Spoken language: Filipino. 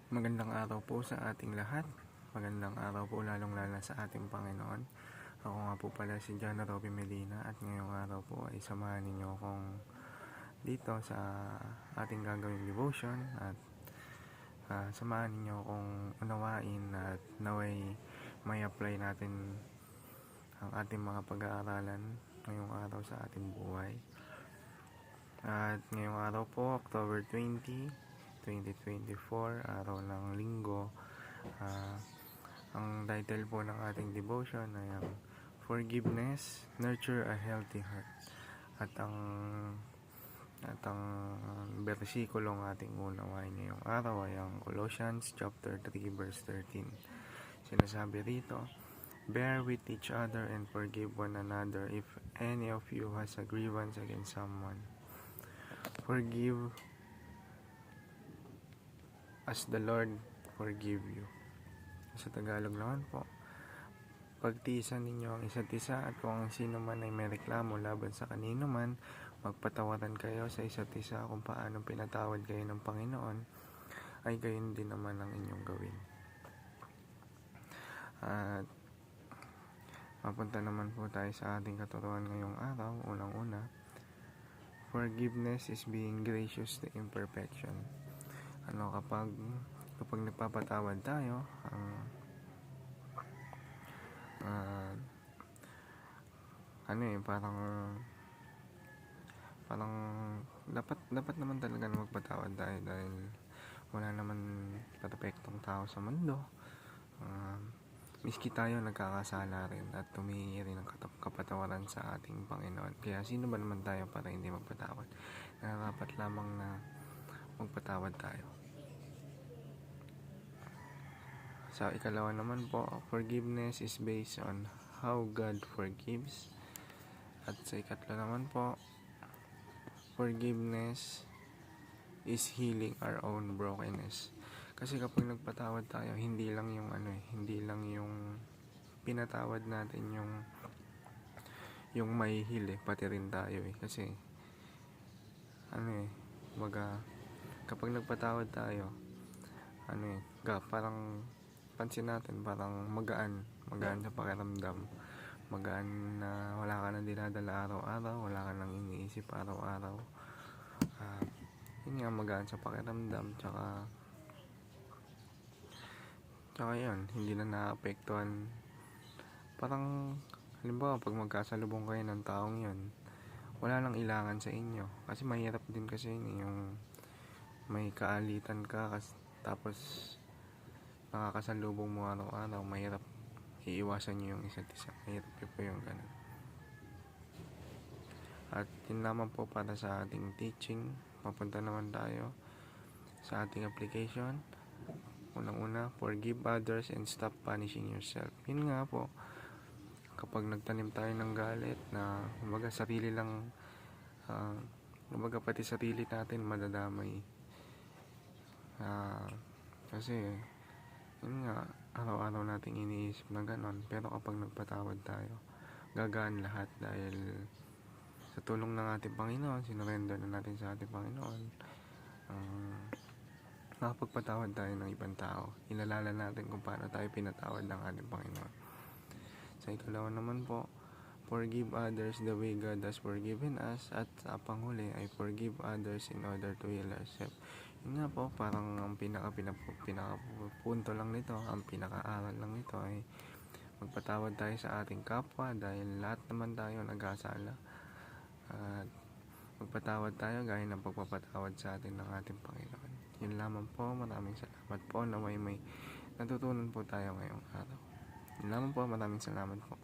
Magandang araw po sa ating lahat. Magandang araw po lalong-lalo sa ating Panginoon. Ako nga po pala si John Robby Medina at ngayong araw po ay samahan ninyo akong dito sa ating gagawing devotion at samahan ninyo akong unawain at naway may apply natin ang ating mga pag-aaralan ngayong araw sa ating buhay. At ngayong araw po, October 20, 2024, araw ng linggo. Ang title po ng ating devotion ay ang Forgiveness, Nurture a Healthy Heart. At ang versikulong ating unawain ngayong araw ay ang Colossians chapter 3 verse 13. Sinasabi rito, "Bear with each other and forgive one another if any of you has a grievance against someone. Forgive as the Lord forgive you." Sa Tagalog naman po, pagtiisan ninyo ang isa't isa at kung ang sino man ay may reklamo laban sa kanino man, magpatawaran kayo sa isa't isa kung paano pinatawad kayo ng Panginoon, ay gayon din naman ang inyong gawin. At mapunta naman po tayo sa ating katuruan ngayong araw. Unang-una, forgiveness is being gracious to imperfection. Kapag nagpapatawad tayo, parang dapat naman talaga na magpatawad tayo dahil wala naman perfectong tao sa mundo. Miski tayo nagkakasala rin at humihingi rin ng kapatawaran sa ating Panginoon. Kaya sino ba naman tayo para hindi magpatawad? Dapat lamang na magpatawad tayo. Sa ikalawa naman po, forgiveness is based on how God forgives. At sa ikatlo naman po, forgiveness is healing our own brokenness. Kasi kapag nagpatawad tayo, hindi lang yung pinatawad natin yung may heal, pati rin tayo kasi kapag nagpatawad tayo, parang pansin natin, parang magaan sa pakiramdam, magaan na wala ka nang dinadala araw-araw, wala ka nang iniisip araw-araw. Yun nga, magaan sa pakiramdam, tsaka yun, hindi na naapektuhan. Parang halimbawa pag magkasalubong kayo ng taong yun, wala nang ilangan sa inyo, kasi mahirap din kasi yun, yung may kaalitan ka tapos nakakasalubong mo araw-araw, mahirap iiwasan nyo yung isa't isa. Mahirap po yung ganun. At yun naman po para sa ating teaching. Papunta naman tayo sa ating application. Unang-una, forgive others and stop punishing yourself. Yun nga po, kapag nagtanim tayo ng galit na pati sarili natin madadamay. Kasi yun nga, araw-araw nating iniisip na ganon. Pero kapag nagpatawad tayo, gagaan lahat dahil sa tulong ng ating Panginoon, sinurrender na natin sa ating Panginoon. Nakapagpatawad tayo ng ibang tao, ilalala natin kung paano tayo pinatawad ng ating Panginoon. Sa ikalawa naman po, forgive others the way God has forgiven us. At sa panghuli ay forgive others in order to heal ourselves. Yun nga po, parang ang pinakapunto lang nito, ang pinakaaral lang nito ay magpatawad tayo sa ating kapwa dahil lahat naman tayo nagkasala. At magpatawad tayo gaya ng pagpapatawad sa atin ng ating Panginoon. Yun lamang po, maraming salamat po na may natutunan po tayo ngayong araw. Yun lamang po, maraming salamat po.